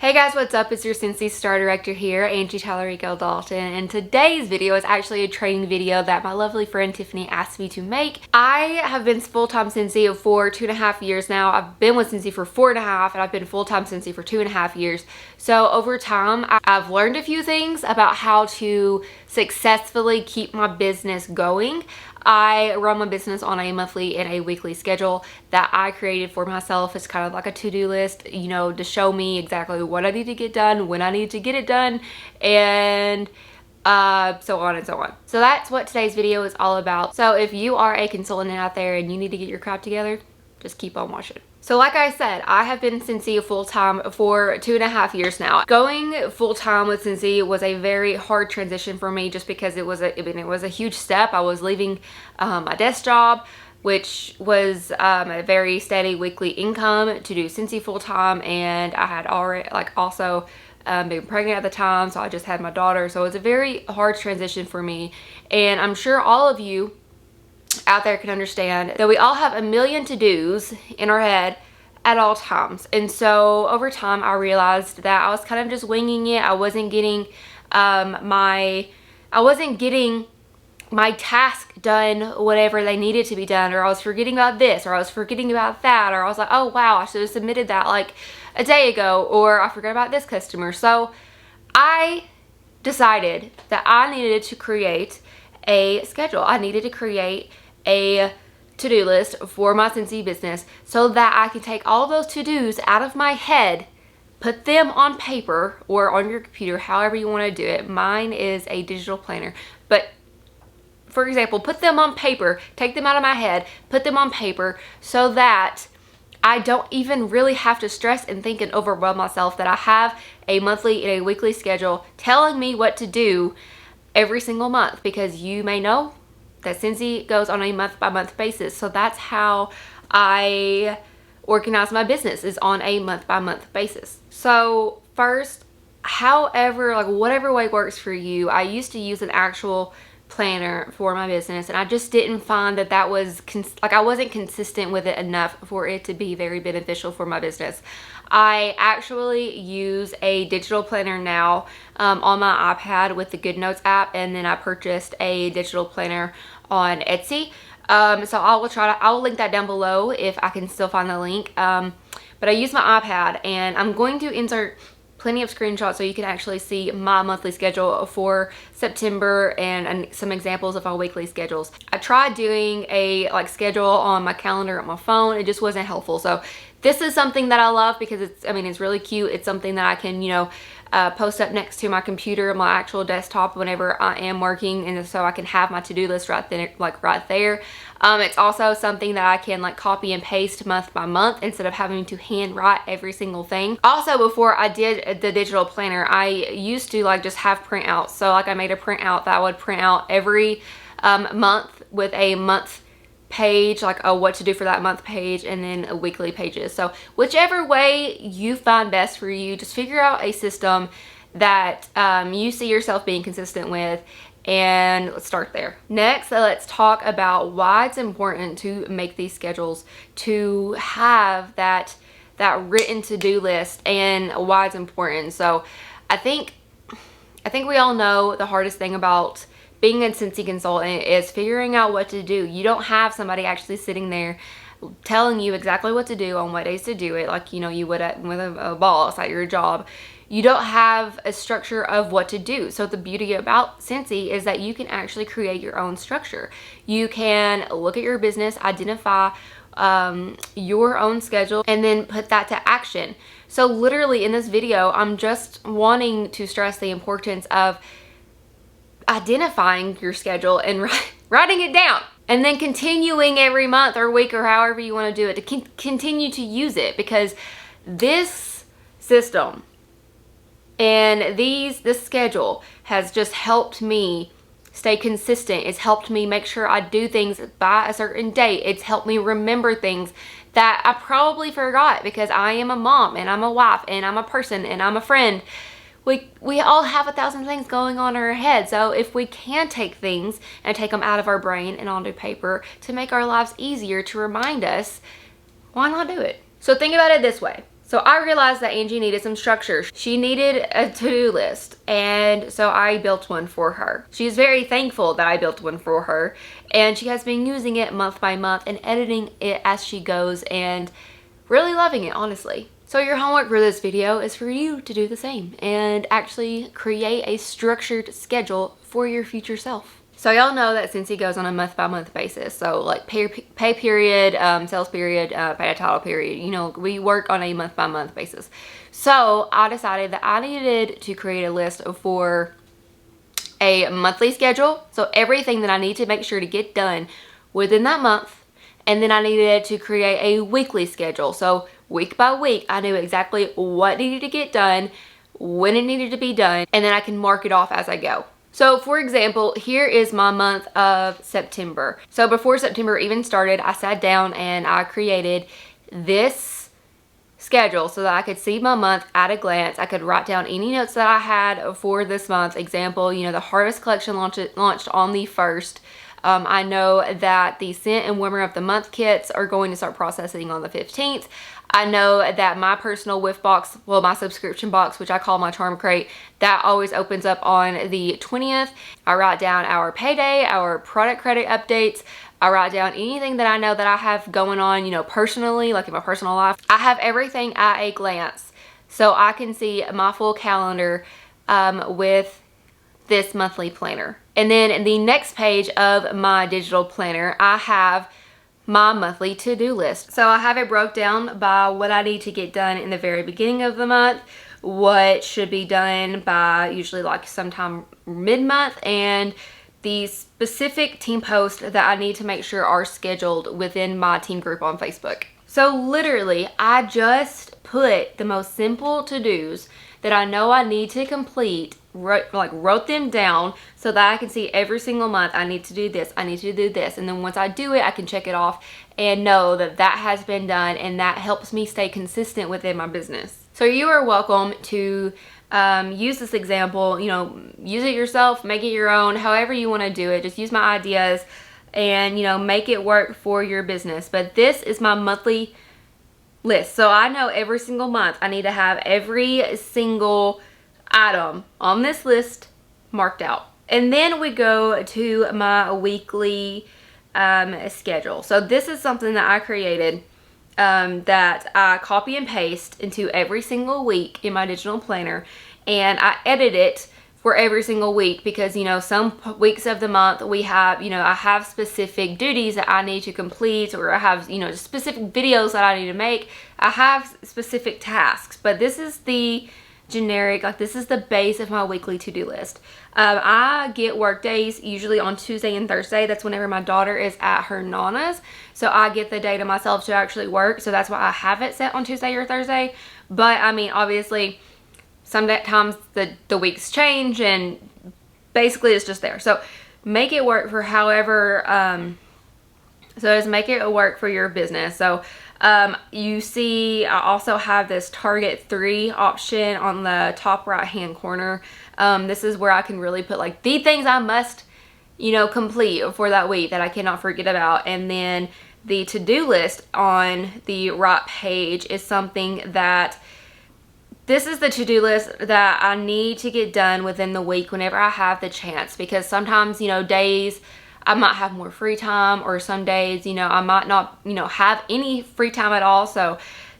Hey guys, what's up? It's your Scentsy Star Director here, Angie Dalton, and today's video is actually a training video that my lovely friend Tiffany asked me to make. I have been full-time Scentsy for 2.5 years now. I've been with Scentsy for 4.5, and I've been full-time Scentsy for 2.5 years. So over time, I've learned a few things about how to successfully keep my business going. I run my business on a monthly and a weekly schedule that I created for myself. It's kind of like a to-do list, you know, to show me exactly what I need to get done, when I need to get it done, and so on and so on. So that's what today's video is all about. So if you are a consultant out there and you need to get your crap together, just keep on watching. So like I said, I have been Scentsy full-time for 2.5 years now. Going full-time with Scentsy was a very hard transition for me just because it was a huge step. I was leaving my desk job, which was a very steady weekly income, to do Scentsy full-time, and I had already also been pregnant at the time, so I just had my daughter. So it was a very hard transition for me, and I'm sure all of you out there can understand that we all have a million to-dos in our head at all times. And so over time I realized that I was kind of just winging it. I wasn't getting my task done whatever they needed to be done, or I was forgetting about this, or I was forgetting about that, or I was like, oh wow, I should have submitted that like a day ago, or I forgot about this customer. So I decided that I needed to create a schedule. I needed to create a to-do list for my Scentsy business so that I can take all those to-dos out of my head, put them on paper or on your computer, however you want to do it. Mine is a digital planner, but for example, put them on paper, take them out of my head, put them on paper so that I don't even really have to stress and think and overwhelm myself, that I have a monthly and a weekly schedule telling me what to do every single month, because you may know that Scentsy goes on a month-by-month basis. So that's how I organize my business, is on a month-by-month basis. So first, whatever way works for you. I used to use an actual planner for my business, and I just didn't find that was I wasn't consistent with it enough for it to be very beneficial for my business. I actually use a digital planner now on my iPad with the Good Notes app, and then I purchased a digital planner on Etsy. So I will link that down below if I can still find the link. But I use my iPad, and I'm going to insert plenty of screenshots so you can actually see my monthly schedule for September and some examples of our weekly schedules. I tried doing a schedule on my calendar on my phone. It just wasn't helpful. So this is something that I love because it's really cute. It's something that I can, post up next to my computer, my actual desktop, whenever I am working, and so I can have my to-do list right there. It's also something that I can copy and paste month by month instead of having to hand write every single thing. Also, before I did the digital planner, I used to just have printouts. So I made a printout that I would print out every month with a month page, a what to do for that month page, and then a weekly pages. So whichever way you find best for you, just figure out a system that you see yourself being consistent with, and let's start there. Next, let's talk about why it's important to make these schedules, to have that written to-do list, and why it's important. So I think we all know the hardest thing about being a Scentsy consultant is figuring out what to do. You don't have somebody actually sitting there telling you exactly what to do on what days to do it, like you would with a boss at your job. You don't have a structure of what to do. So the beauty about Scentsy is that you can actually create your own structure. You can look at your business, identify your own schedule, and then put that to action. So literally in this video, I'm just wanting to stress the importance of identifying your schedule and writing it down, and then continuing every month or week or however you want to do it to continue to use it, because this system and this schedule has just helped me stay consistent. It's helped me make sure I do things by a certain date. It's helped me remember things that I probably forgot, because I am a mom, and I'm a wife, and I'm a person, and I'm a friend. We all have 1,000 things going on in our head. So if we can take things and take them out of our brain and onto paper to make our lives easier, to remind us, why not do it? So think about it this way. So So I realized that Angie needed some structure. She needed a to-do list, and so I built one for her. She's very thankful that I built one for her, and she has been using it month by month and editing it as she goes and really loving it, honestly. So your homework for this video is for you to do the same and actually create a structured schedule for your future self. So y'all know that Scentsy goes on a month-by-month basis. So like pay period, sales period, pay title period. You know, we work on a month-by-month basis. So I decided that I needed to create a list for a monthly schedule. So everything that I need to make sure to get done within that month. And then I needed to create a weekly schedule. So week by week, I knew exactly what needed to get done, when it needed to be done, and then I can mark it off as I go. So for example, here is my month of September. So before September even started, I sat down and I created this schedule so that I could see my month at a glance. I could write down any notes that I had for this month. Example, you know, the Harvest Collection launched on the 1st. I know that the Scent and Warmer of the Month kits are going to start processing on the 15th. I know that my personal whiff box, well, my subscription box, which I call my charm crate, that always opens up on the 20th. I write down our payday, our product credit updates. I write down anything that I know that I have going on, you know, personally, like in my personal life. I have everything at a glance, so I can see my full calendar with this monthly planner. And then in the next page of my digital planner, I have my monthly to-do list. So I have it broke down by what I need to get done in the very beginning of the month, what should be done by usually like sometime mid-month, and the specific team posts that I need to make sure are scheduled within my team group on Facebook. So literally, I just put the most simple to-dos that I know I need to complete, wrote them down so that I can see every single month, I need to do this, I need to do this. And then once I do it, I can check it off and know that that has been done, and that helps me stay consistent within my business. So you are welcome to use this example, you know, use it yourself, make it your own, however you want to do it. Just use my ideas and, you know, make it work for your business. But this is my monthly list. So I know every single month I need to have every single item on this list marked out. And then we go to my weekly schedule. So this is something that I created that I copy and paste into every single week in my digital planner, and I edit it for every single week because, you know, some weeks of the month we have, you know, I have specific duties that I need to complete, or I have, you know, specific videos that I need to make. I have specific tasks, but this is the generic, like this is the base of my weekly to-do list. I get work days usually on Tuesday and Thursday. That's whenever my daughter is at her Nana's. So I get the day to myself to actually work. So that's why I have it set on Tuesday or Thursday. But I mean, obviously, sometimes the weeks change, and basically it's just there. So make it work for however, so just make it work for your business. So you see I also have this target 3 option on the top right hand corner. This is where I can really put like the things I must, you know, complete for that week that I cannot forget about. And then the to-do list on the right page is something that, this is the to-do list that I need to get done within the week whenever I have the chance, because sometimes, you know, days I might have more free time, or some days, you know, I might not, you know, have any free time at all. So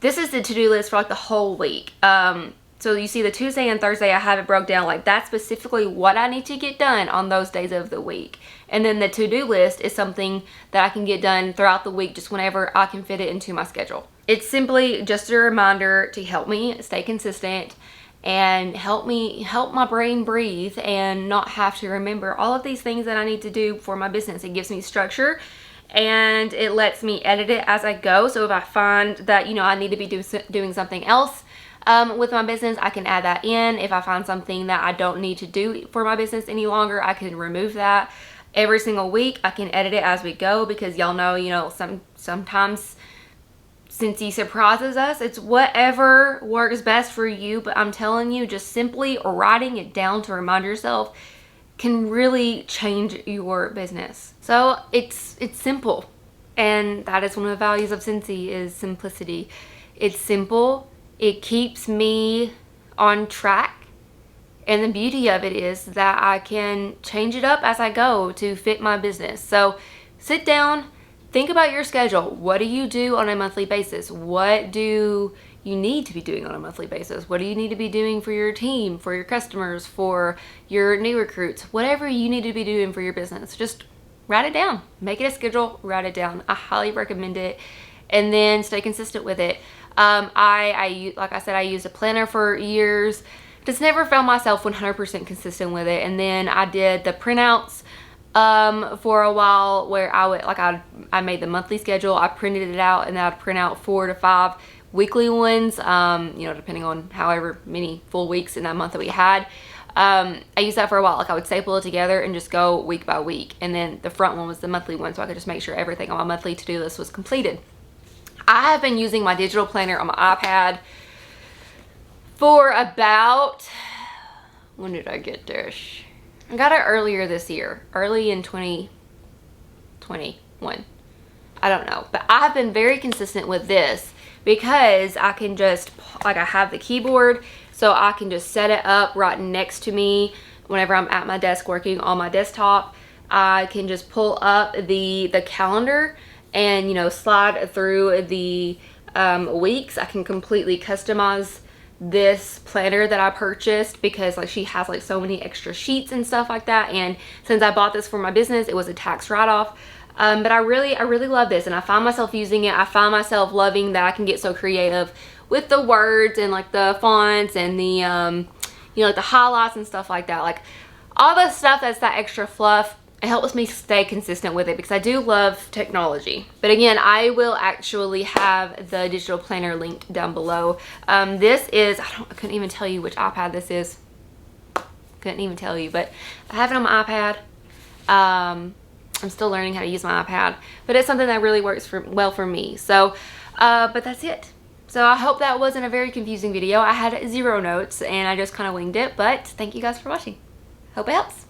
this is the to-do list for like the whole week. So you see the Tuesday and Thursday, I have it broke down like that's specifically what I need to get done on those days of the week. And then the to-do list is something that I can get done throughout the week, just whenever I can fit it into my schedule. It's simply just a reminder to help me stay consistent and help my brain breathe and not have to remember all of these things that I need to do for my business. It gives me structure, and it lets me edit it as I go. So if I find that, you know, I need to be doing something else with my business, I can add that in. If I find something that I don't need to do for my business any longer, I can remove that. Every single week I can edit it as we go, because y'all know, you know, sometimes Scentsy surprises us. It's whatever works best for you, but I'm telling you, just simply writing it down to remind yourself can really change your business. So it's simple, and that is one of the values of Scentsy, is simplicity. It's simple, It keeps me on track. And the beauty of it is that I can change it up as I go to fit my business. So sit down, think about your schedule. What do you do on a monthly basis? What do you need to be doing on a monthly basis? What do you need to be doing for your team, for your customers, for your new recruits? Whatever you need to be doing for your business, just write it down. Make it a schedule, write it down. I highly recommend it. And then stay consistent with it. Like I said, I used a planner for years. Just never found myself 100% consistent with it. And then I did the printouts for a while, where I made the monthly schedule. I printed it out, and then I'd print out 4 to 5 weekly ones, you know, depending on however many full weeks in that month that we had. I used that for a while. Like, I would staple it together and just go week by week. And then the front one was the monthly one, so I could just make sure everything on my monthly to-do list was completed. I have been using my digital planner on my iPad for about, when did I get this? I got it earlier this year, early in 2021. I don't know, but I have been very consistent with this because I can just, like, I have the keyboard, so I can just set it up right next to me whenever I'm at my desk working on my desktop. I can just pull up the calendar and, you know, slide through the weeks. I can completely customize this planner that I purchased because, like, she has like so many extra sheets and stuff like that, and since I bought this for my business, it was a tax write-off. But I really love this, and I find myself using it. I find myself loving that I can get so creative with the words and like the fonts and the you know, like the highlights and stuff like that. Like, all the stuff that's that extra fluff, it helps me stay consistent with it because I do love technology. But again, I will actually have the digital planner linked down below. This is, I couldn't even tell you which iPad this is. Couldn't even tell you, but I have it on my iPad. I'm still learning how to use my iPad, but it's something that really works well for me. So, but that's it. So I hope that wasn't a very confusing video. I had 0 notes and I just kind of winged it, but thank you guys for watching. Hope it helps.